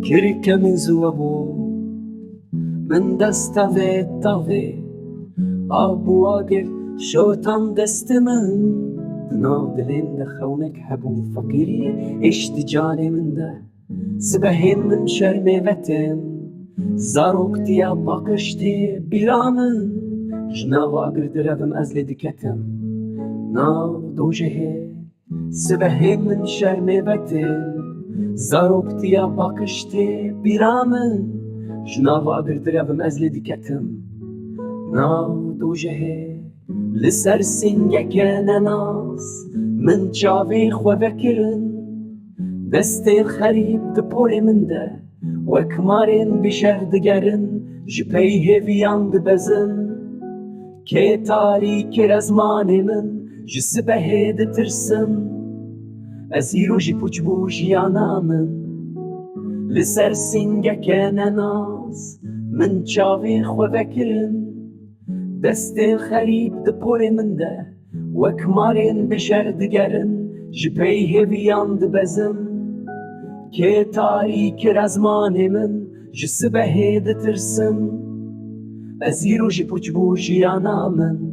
كركم زوابو من دست تاوی آبو آگر شوتان دست من ناو دلین دخونك حبو فقيري اشت جاني من ده سبهين من شرمي وطن زاروك ديا باقشتي برامن جناو آگر درابم ازل دكتم ناو دوجه سبهين من شرمي وطن زاروك ديا باقشتي برامن جناو آگر درابم ازل دكتم ناو دوجه لسر سنگك نناس من جاوي خو وكرن دستي الخريب دبول من ده وكمارين بشهر دگرن جبيه بيان دبزن كي تاريك رزمان من جسبه دترسن ازيرو جي بوش يانا من لسر سنگك نناس من جاوي خو وكرن دستي الخريب دبول من ده وكمارين بشر دگرن جبيه بيان دبزن كي تاريك رزمان من جسبه دترسن ازيرو جي بوش يانا من